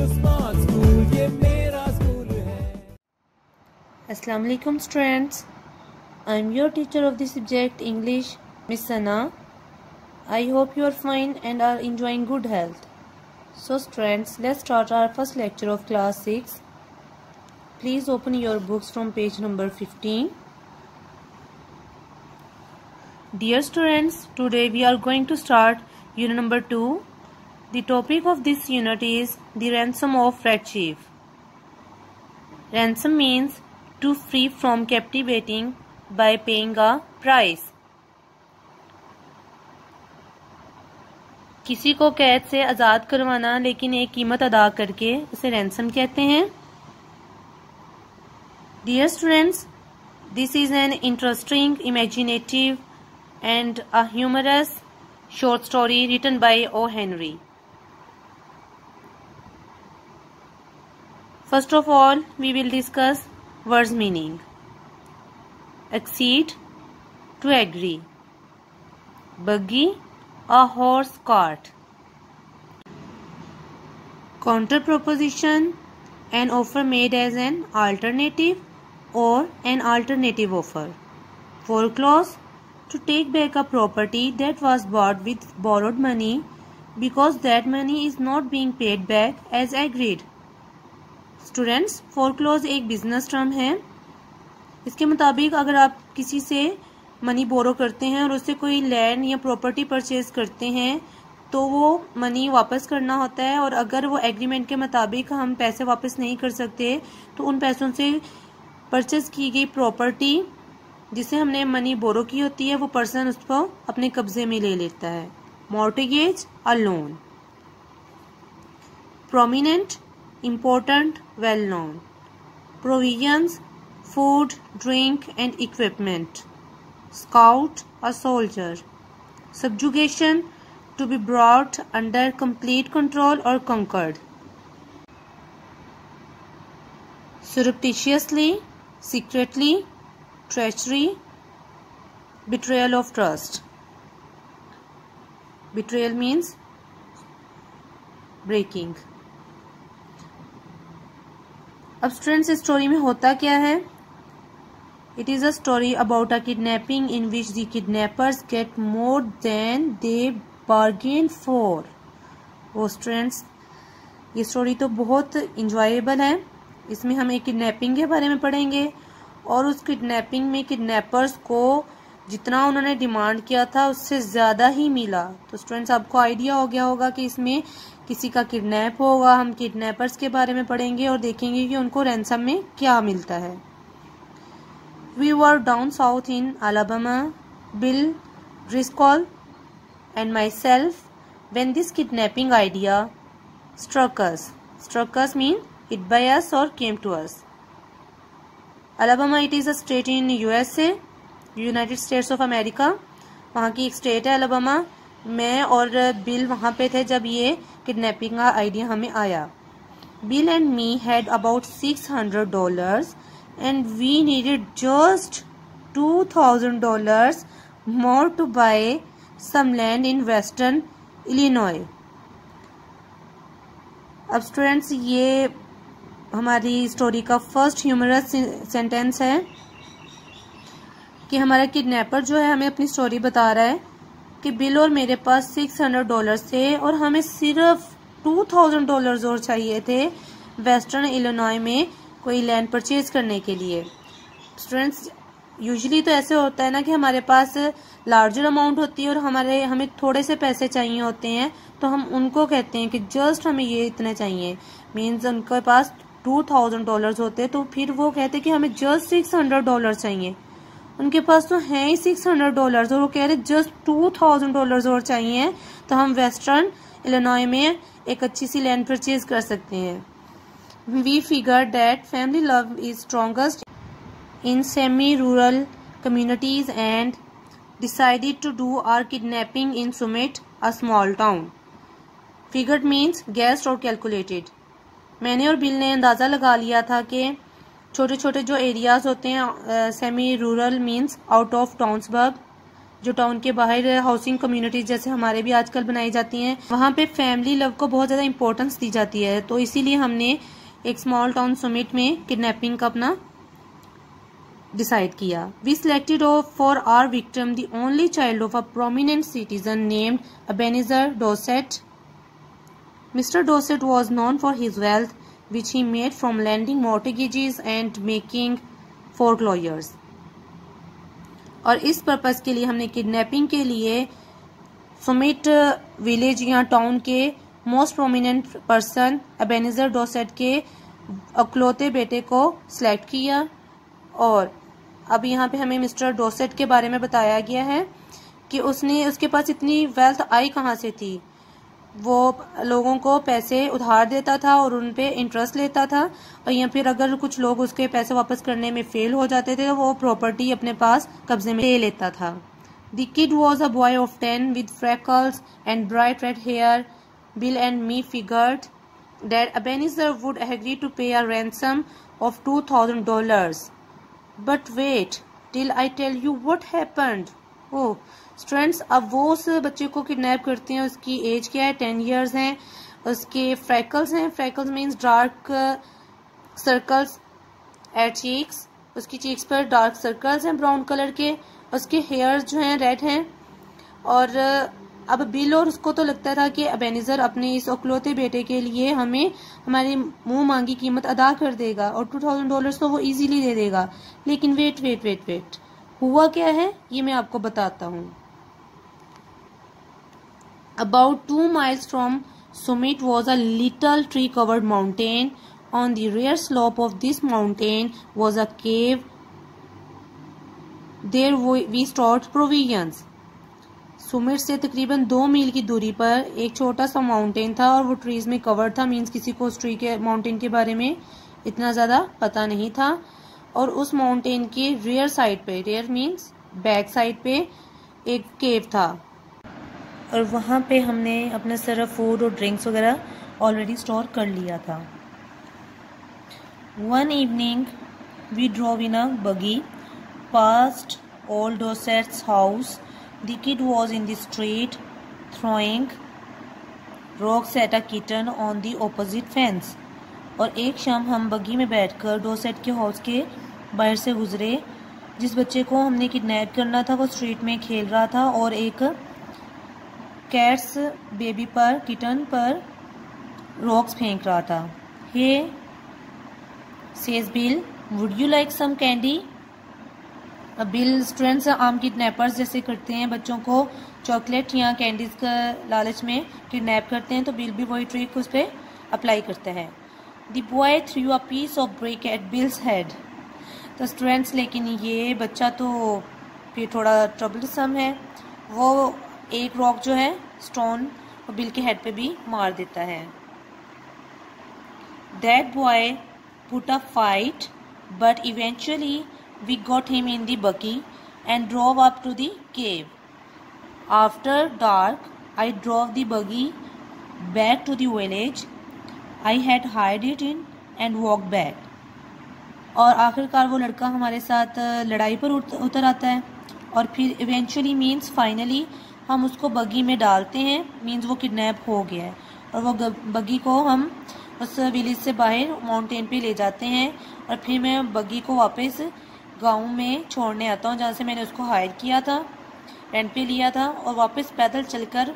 Smart school, ये मेरा school है। Assalamu alaikum students. I am your teacher of the subject English, Miss Sana. I hope you are fine and are enjoying good health. So students, let's start our first lecture of class 6. Please open your books from page number 15. Dear students, today we are going to start unit number 2. The topic of this unit is the ransom of Red Chief. Ransom means to free from captivating by paying a price. किसी को कैद से आज़ाद करवाना लेकिन एक कीमत अदा करके उसे रैंसम कहते हैं. Dear students, this is an interesting, imaginative and a humorous short story written by O. Henry. First of all, we will discuss words meaning. Accede, to agree. Buggy, a horse cart. Counter proposition, an offer made as an alternative or an alternative offer. Foreclose, to take back a property that was bought with borrowed money because that money is not being paid back as agreed. Students, foreclose एक business term है. इसके मुताबिक अगर आप किसी से money borrow करते हैं और उससे कोई लैंड या प्रॉपर्टी परचेज करते हैं तो वो मनी वापस करना होता है, और अगर वो एग्रीमेंट के मुताबिक हम पैसे वापस नहीं कर सकते तो उन पैसों से परचेज की गई प्रॉपर्टी जिसे हमने मनी बोरो की होती है वो पर्सन उसको अपने कब्जे में ले लेता है. Mortgage, a loan. Prominent, important, well known. Provisions, food, drink and equipment. Scout, a soldier. Subjugation, to be brought under complete control or conquered. Surreptitiously, secretly, treachery, betrayal of trust. Betrayal means breaking. अब students, इस story में होता क्या है? It is a story about a kidnapping in which the kidnappers get more than they bargain for. वो students, ये story तो बहुत इंजॉयबल है. इसमें हम एक किडनैपिंग के बारे में पढ़ेंगे और उस किडनैपिंग में किडनैपर्स को जितना उन्होंने डिमांड किया था उससे ज्यादा ही मिला. तो स्टूडेंट्स, आपको आइडिया हो गया होगा कि इसमें किसी का किडनैप होगा. हम किडनैपर्स के बारे में पढ़ेंगे और देखेंगे कि उनको रैंसम में क्या मिलता है. We were down south in Alabama, Bill Driscoll and myself when this kidnapping idea struck us. Struck us mean it by us or came to us. Alabama, it is a state in USA, United states of America. वहाँ की एक state है Alabama. मैं और bill वहाँ पे थे जब ये किडनैपिंग का आइडिया हमें आया. Bill and me had about $600 and we needed just $2,000 more to buy some land in western Illinois. अब स्टूडेंट्स, ये हमारी स्टोरी का फर्स्ट ह्यूमरस सेंटेंस है कि हमारा किडनैपर जो है हमें अपनी स्टोरी बता रहा है कि बिल और मेरे पास $600 थे और हमें सिर्फ $2,000 और चाहिए थे वेस्टर्न इलिनॉय में कोई लैंड परचेज करने के लिए. स्टूडेंट्स, यूजुअली तो ऐसे होता है ना कि हमारे पास लार्जर अमाउंट होती है और हमें थोड़े से पैसे चाहिए होते हैं तो हम उनको कहते हैं कि जस्ट हमें ये इतने चाहिए. मीन्स उनके पास $2,000 होते तो फिर वो कहते कि हमें जस्ट $600 चाहिए. उनके पास तो है ही $600 और वो कह रहे जस्ट $2,000 और चाहिए तो हम वेस्टर्न इलिनॉय में एक अच्छी सी लैंड परचेज कर सकते हैं. We figure that family love is strongest in semi rural communities and decided to do our kidnapping in Summit, a small town. Figured means guessed और कैलकुलेटेड. मैंने और बिल ने अंदाजा लगा लिया था कि छोटे छोटे जो एरियाज होते हैं, semi rural means out of टाउन्सबर्ग, जो टाउन के बाहर हाउसिंग कम्युनिटीज जैसे हमारे भी आजकल बनाई जाती हैं, वहाँ पे फैमिली लव को बहुत ज़्यादा इंपॉर्टेंस दी जाती है। तो इसीलिए हमने एक स्मॉल टाउन समिट में किडनैपिंग का अपना डिसाइड किया। We selected for our victim the only child of a prominent citizen named Ebenezer Dorset. Mister Dorset was known for his wealth which he made from lending mortgages and making foreclosures। और इस purpose के लिए हमने kidnapping के लिए Sumit village या town के most prominent person Ebenezer डॉसेट के अकलौते बेटे को सिलेक्ट किया। और अब यहाँ पे हमें मिस्टर डॉसेट के बारे में बताया गया है कि उसके पास इतनी वेल्थ आई कहाँ से थी। वो लोगों को पैसे उधार देता था और उन पे इंटरेस्ट लेता था, और या फिर अगर कुछ लोग उसके पैसे वापस करने में फेल हो जाते थे तो वो प्रॉपर्टी अपने पास कब्जे में ले लेता था। The kid was a boy of 10 with freckles and bright red hair. Bill and me figured that Ebenezer would agree to pay a ransom of $2,000। But wait till I tell you what happened. Oh students, अब वो उस बच्चे को kidnap करते हैं। उसकी as क्या है? 10 years हैं। उसके फ्रैकल्स हैं। Freckles means dark circles eight cheeks. उसकी चीक्स पर डार्क सर्कल्स हैं ब्राउन कलर के। उसके हेयर जो हैं रेड हैं। और अब बिल और उसको तो लगता था कि एबेनेजर अपने इस अकलौते बेटे के लिए हमें हमारी मुंह मांगी कीमत अदा कर देगा और $2,000 तो वो इजीली दे देगा। लेकिन वेट वेट वेट वेट, हुआ क्या है ये मैं आपको बताता हूँ। About 2 miles from Summit was a little tree-covered mountain. On the rear slope of this mountain was a cave. There we stored provisions. Sumit से तकरीबन 2 मील की दूरी पर एक छोटा सा माउंटेन था और वो ट्रीज में कवर्ड था। मीन्स किसी को उस ट्री के माउंटेन के बारे में इतना ज़्यादा पता नहीं था। और उस माउंटेन के रियर साइड पे, रियर मीन्स बैक साइड पे, एक केव था और वहाँ पे हमने अपना सारा फूड और ड्रिंक्स वगैरह ऑलरेडी स्टोर कर लिया था। One evening we drove in a buggy past old Dorset's house. The kid was in the street throwing rocks at a kitten on the opposite fence. और एक शाम हम बगी में बैठकर डॉसेट के हाउस के बाहर से गुजरे। जिस बच्चे को हमने किडनैप करना था वो स्ट्रीट में खेल रहा था और एक कैट्स बेबी पर, किटन पर रॉक्स फेंक रहा था। Hey says Bill, would you like some candy. Bill students आम किडनैपर्स जैसे करते हैं, बच्चों को चॉकलेट या कैंडीज का लालच में किडनैप करते हैं, तो बिल भी वही ट्रिक उस पर अप्लाई करता है। The boy threw a piece of brick at Bill's head. तो स्टूडेंट्स लेकिन ये बच्चा तो फिर थोड़ा ट्रबलसम है। वो एक रॉक जो है स्टोन और बिल के हेड पे भी मार देता है। That boy put a fight but eventually we got him in the buggy and drove up to the cave. After dark I drove the buggy back to the village I had hide it in and walk back. और आखिरकार वो लड़का हमारे साथ लड़ाई पर उतर आता है और फिर इवेंचुअली मीन्स फाइनली हम उसको बगी में डालते हैं। मीन्स वो किडनैप हो गया है और वो बगी को हम उस विलेज से बाहर माउंटेन पे ले जाते हैं। और फिर मैं बगी को वापस गांव में छोड़ने आता हूँ जहाँ से मैंने उसको हायर किया था, रेंट पे लिया था, और वापस पैदल चलकर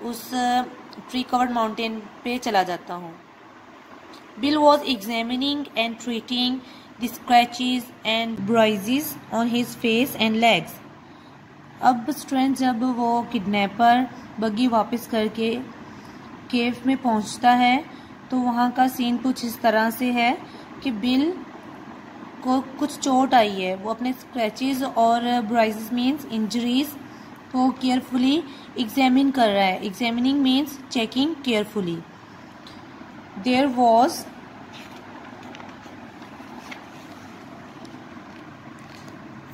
उस ट्री कवर्ड माउंटेन पे चला जाता हूँ। Bill was examining and treating the scratches and bruises on his face and legs. अब स्टूडेंट जब वो किडनैपर बगी वापस करके केव में पहुंचता है तो वहाँ का सीन कुछ इस तरह से है कि बिल को कुछ चोट आई है। वो अपने स्क्रैचेस और ब्राइजेस मीन्स इंजरीज को केयरफुली एग्जामिन कर रहा है। Examining means checking carefully. There was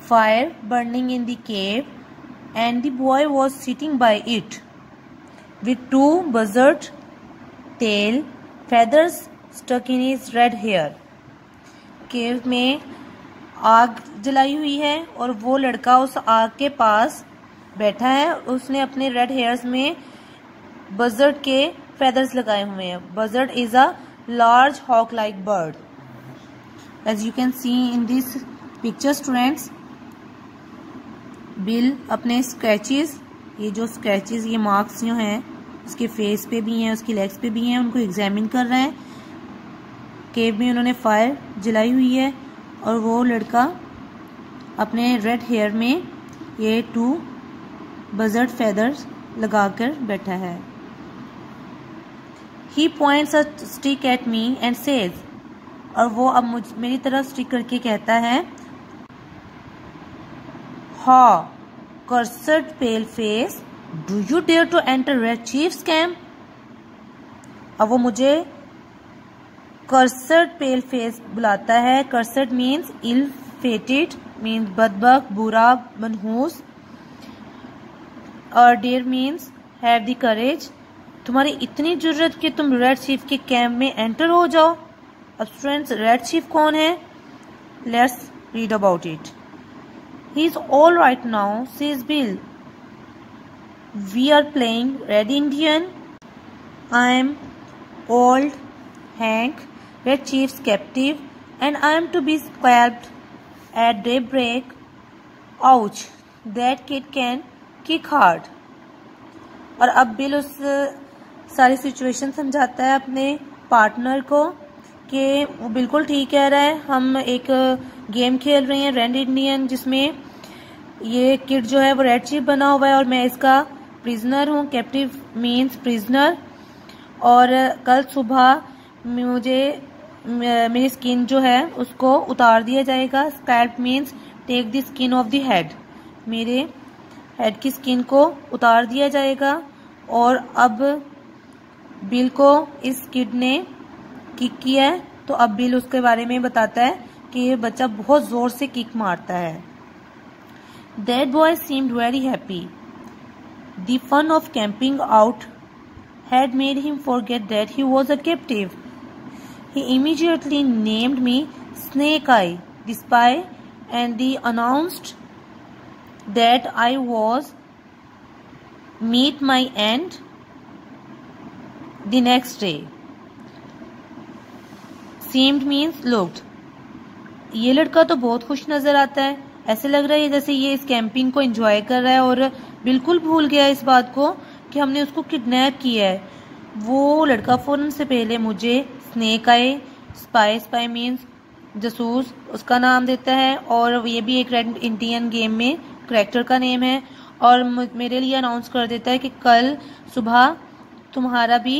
fire burning in the cave and the boy was sitting by it with 2 buzzard tail feathers stuck in his red hair। केव में आग जलाई हुई है और वो लड़का उस आग के पास बैठा है, उसने अपने रेड हेयर्स में बजर्ड के फेदर्स लगाए हुए हैं। Buzzard is a large hawk like bird. As you can see in this picture students, Bill अपने स्क्रैचेस, ये जो स्क्रैचेस, ये मार्क्स जो हैं उसके फेस पे भी हैं, उसकी लेग्स पे भी हैं, उनको एग्जामिन कर रहे हैं। केव में उन्होंने फायर जलाई हुई है और वो लड़का अपने रेड हेयर में ये 2 बजर्ड फेदर्स लगाकर बैठा है। He points a stick at me and says, और वो अब मेरी तरफ स्टिक करके कहता है, Ha, cursed pale face, do you dare to enter Red Chief's camp? अब वो मुझे cursed pale face बुलाता है। Cursed means ill fated, means बदबक, बुरा, मनहूस, और dare means have the courage। तुम्हारी इतनी जरूरत कि तुम रेड चीफ के कैंप में एंटर हो जाओ। अब स्टूडेंट्स, रेड चीफ कौन है? Let's read about it. He is all right now, says Bill. We are playing red Indian. I am old Hank, red chief's captive, and I am to be scalped at daybreak. Ouch, that kid can kick hard. और अब bill उस सारी situation समझाता है अपने partner को कि वो बिल्कुल ठीक कह रहा है। हम एक गेम खेल रहे हैं रेड इंडियन, जिसमें ये किड जो है वो रेड चीफ बना हुआ है और मैं इसका प्रिजनर हूँ। Captive means prisoner. और कल सुबह मुझे मेरी स्किन जो है उसको उतार दिया जाएगा। Scalp means take the skin off the head, मेरे हेड की स्किन को उतार दिया जाएगा। और अब बिल को इस किड ने किक किया है, तो अब बिल उसके बारे में बताता है कि ये बच्चा बहुत जोर से किक मारता है। That boy seemed very happy. The fun of camping out had made him forget that he was a captive. He immediately named me Snake Eye, the spy, and he announced that I was meet my end the next day. Seemed means looked. ये लड़का तो बहुत खुश नजर आता है। ऐसे लग रहा है जैसे ये इस कैंपिंग को एंजॉय कर रहा है और बिल्कुल भूल गया इस बात को कि हमने उसको किडनैप किया है। वो लड़का फौरन से पहले मुझे स्नेक आए, स्पाई मीन्स जासूस, उसका नाम देता है। और ये भी एक रेड इंडियन गेम में करैक्टर का नेम है। और मेरे लिए अनाउंस कर देता है कि कल सुबह तुम्हारा भी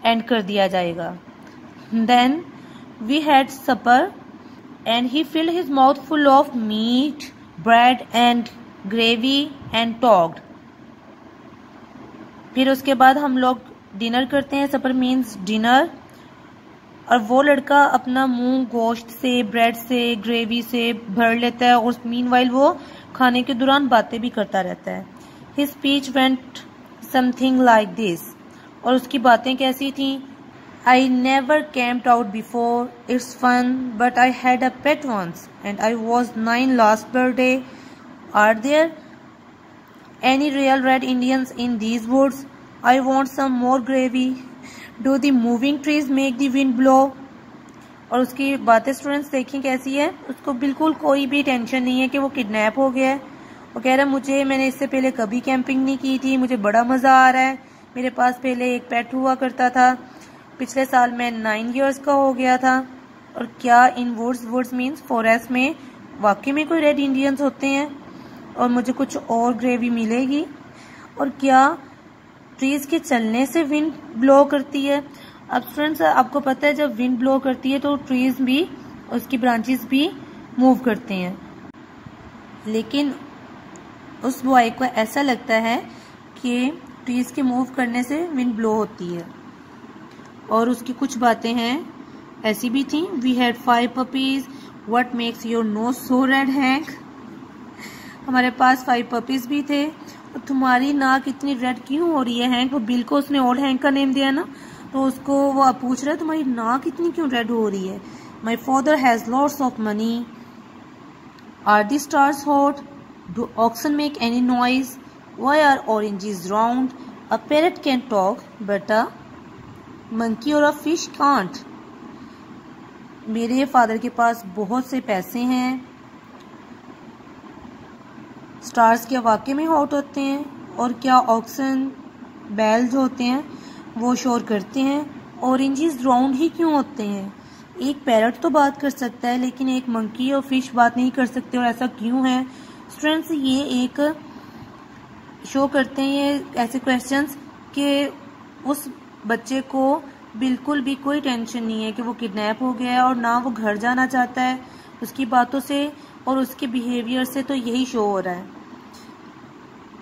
एंड कर दिया जाएगा। Then we had supper and he filled his mouth full of meat, bread and gravy and talked. फिर उसके बाद हम लोग डिनर करते हैं। सपर मीन्स डिनर। और वो लड़का अपना मुंह गोश्त से, ब्रेड से, ग्रेवी से भर लेता है और मीनवाइल वो खाने के दौरान बातें भी करता रहता है। His speech went something like this. और उसकी बातें कैसी थी? I never camped out before. It's fun, but I had a pet once, and I was 9 last birthday. Are there any real red Indians in these woods? I want some more gravy. Do the moving trees make the wind blow? और उसकी बातें students देखिए कैसी है। उसको बिल्कुल कोई भी टेंशन नहीं है कि वो किडनैप हो गया है। वो कह रहा है मैंने इससे पहले कभी कैंपिंग नहीं की थी, मुझे बड़ा मजा आ रहा है। मेरे पास पहले एक पेट हुआ करता था, पिछले साल मैं 9 इयर्स का हो गया था। और क्या इन वुड्स मीन्स फॉरेस्ट में वाकई में कोई रेड इंडियंस होते हैं और मुझे कुछ और ग्रेवी मिलेगी। और क्या ट्रीज के चलने से विंड ब्लो करती है? अब स्टूडेंट्स आपको पता है जब विंड ब्लो करती है तो ट्रीज भी, उसकी ब्रांचेस भी मूव करते हैं। लेकिन उस बॉय को ऐसा लगता है कि ट्रीज के मूव करने से विंड ब्लो होती है। और उसकी कुछ बातें हैं ऐसी भी थी। We had 5 puppies, what makes your nose so red Hank. हमारे पास 5 पपीज भी थे। और तुम्हारी नाक इतनी रेड क्यों हो रही है हैंक? वो बिल को उसने ओल्ड हैंक का नेम दिया ना, तो उसको वो पूछ रहा है तुम्हारी नाक इतनी क्यों रेड हो रही है। My father has lots of money. Are the stars hot? Do oxen make any noise? Why are oranges round? A parrot can talk, but a monkey or a fish can't. मेरे father के पास बहुत से पैसे हैं। Stars क्या वाकई में hot होते हैं? और क्या ऑक्सन बैल जो होते हैं वो शोर करते हैं? ऑरेंजेस राउंड ही क्यों होते हैं? एक पैरट तो बात कर सकता है, लेकिन एक मंकी और फिश बात नहीं कर सकते, और ऐसा क्यों है? स्टूडेंट्स, ये एक शो करते हैं ये ऐसे क्वेश्चंस कि उस बच्चे को बिल्कुल भी कोई टेंशन नहीं है कि वो किडनैप हो गया है, और ना वो घर जाना चाहता है। उसकी बातों से और उसके बिहेवियर से तो यही शो हो रहा है।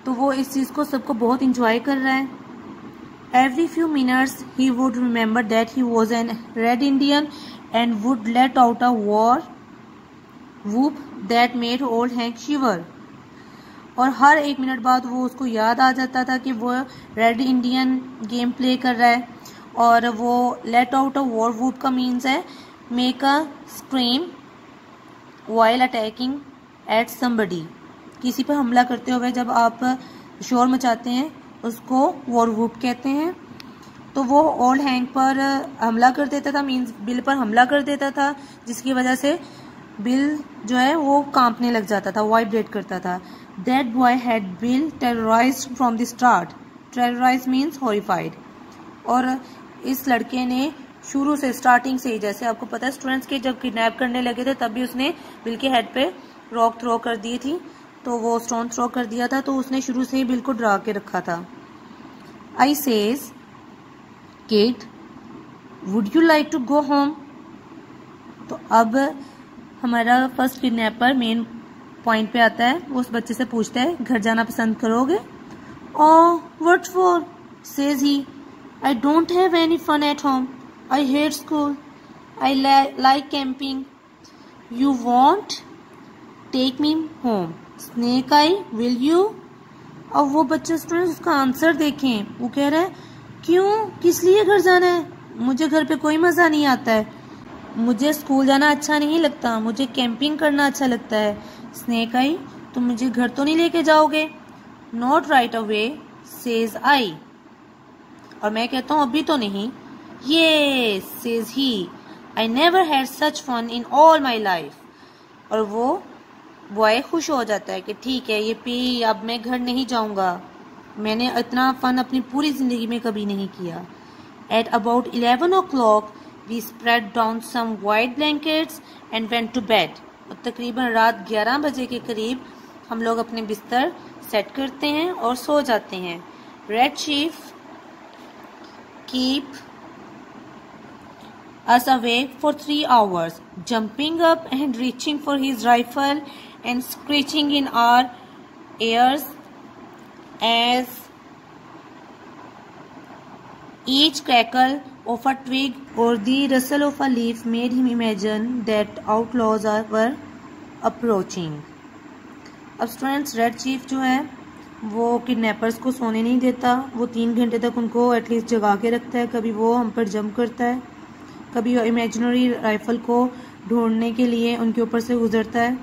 तो वो इस चीज़ को सबको बहुत इंजॉय कर रहा है। Every few minutes he would remember that he was an Red Indian and would let out a war whoop that made old Hank shiver. और हर एक मिनट बाद वो उसको याद आ जाता था कि वो रेड इंडियन गेम प्ले कर रहा है, और वो let out a war whoop का मीन्स है make a scream while attacking at somebody. किसी पर हमला करते हुए जब आप शोर मचाते हैं उसको वॉर वूप कहते हैं। तो वो ओल्ड हैंक पर हमला कर देता था, मीन्स बिल पर हमला कर देता था, जिसकी वजह से बिल जो है वो कांपने लग जाता था, वाइब्रेट करता था। That boy had Bill terrorized from the start. Terrorize means horrified. और इस लड़के ने शुरू से, स्टार्टिंग से ही, जैसे आपको पता है स्टूडेंट्स के जब किडनैप करने लगे थे तब भी उसने बिल के हेड पे रॉक थ्रो कर दी थी, तो वो स्टोन थ्रो कर दिया था, तो उसने शुरू से ही बिल को डरा के रखा था। I says kid would you like to go home. तो अब हमारा फर्स्ट किडनैपर मेन पॉइंट पे आता है। वो उस बच्चे से पूछता है घर जाना पसंद करोगे? Oh what for, says he, I don't have any fun at home, I hate school, I like camping, you won't take me home, Snake Eye, will you? अब वो बच्चा, स्टूडेंट, उसका आंसर देखें, वो कह रहा है क्यों, किस लिए घर जाना है? मुझे घर पे कोई मजा नहीं आता है, मुझे स्कूल जाना अच्छा नहीं लगता, मुझे कैंपिंग करना अच्छा लगता है। स्नेक आई, तुम मुझे घर तो नहीं लेके जाओगे? Not right away, says I, और मैं कहता हूँ अभी तो नहीं। ये says he, I never had such fun in all my life. और वो बॉय खुश हो जाता है कि ठीक है ये पी, अब मैं घर नहीं जाऊंगा, मैंने इतना फन अपनी पूरी जिंदगी में कभी नहीं किया। At about 11 o'clock we spread down some white blankets and went to bed. और तकरीबन रात 11 बजे के करीब हम लोग अपने बिस्तर सेट करते हैं और सो जाते हैं। Red chief keep us awake for 3 hours, jumping up and reaching for his rifle and screeching in our ears as each crackle of a twig or the rustle of a leaf made him imagine that outlaws were approaching. अब students, red chief जो है वो kidnappers को सोने नहीं देता, वो 3 घंटे तक उनको एटलीस्ट जगा के रखता है। कभी वो हम पर जंप करता है, कभी इमेजिनरी राइफल को ढूंढने के लिए उनके ऊपर से गुजरता है।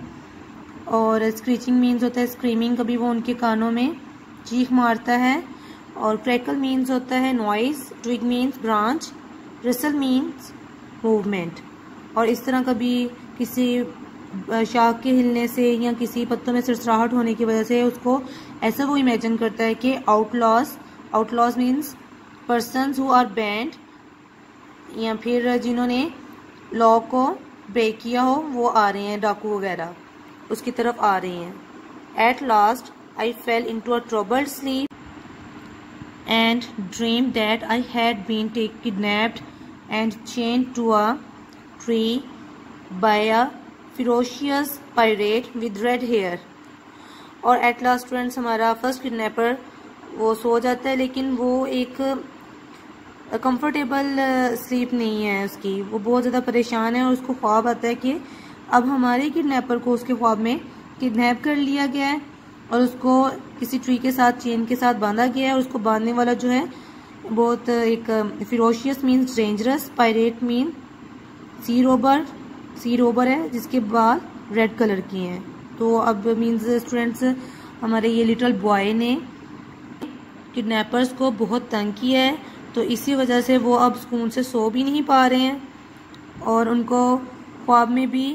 और स्क्रीचिंग मीन्स होता है स्क्रीमिंग, कभी वो उनके कानों में चीख मारता है। और क्रैकल मीन्स होता है noise, twig means branch, rustle means movement. और इस तरह कभी किसी शाख के हिलने से या किसी पत्तों में सरसराहट होने की वजह से उसको ऐसा वो इमेजिन करता है कि outlaws means persons who are banned, या फिर जिन्होंने लॉ को ब्रेक किया हो वो आ रहे हैं, डाकू वगैरह उसकी तरफ आ रहे हैं। At last I fell into a troubled sleep and dream that I had been kidnapped and chained to a tree by a ferocious pirate with red hair. और एट लास्ट स्टूडेंट्स, हमारा फर्स्ट किडनैपर वो सो जाता है, लेकिन वो एक comfortable sleep नहीं है उसकी, वो बहुत ज़्यादा परेशान है। और उसको ख्वाब आता है कि अब हमारे किडनैपर को उसके ख्वाब में किडनैप कर लिया गया है और उसको किसी ट्री के साथ, चेन के साथ बांधा गया है। और उसको बांधने वाला जो है बहुत एक ferocious means dangerous, pirate mean sea robber है, जिसके बाल रेड कलर की हैं। तो अब मीन्स स्टूडेंट्स, हमारे ये लिटिल बॉय ने किडनैपर्स को बहुत तंग किया है, तो इसी वजह से वो अब सुकून से सो भी नहीं पा रहे हैं और उनको ख्वाब में भी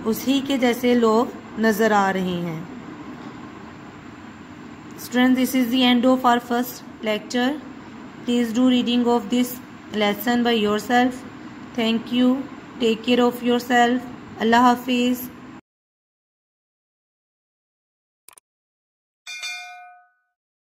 उसी के जैसे लोग नज़र आ रहे हैं। Students, this is the end of our first lecture. Please do reading of this lesson by yourself. Thank you. Take care of yourself. Allah Hafiz.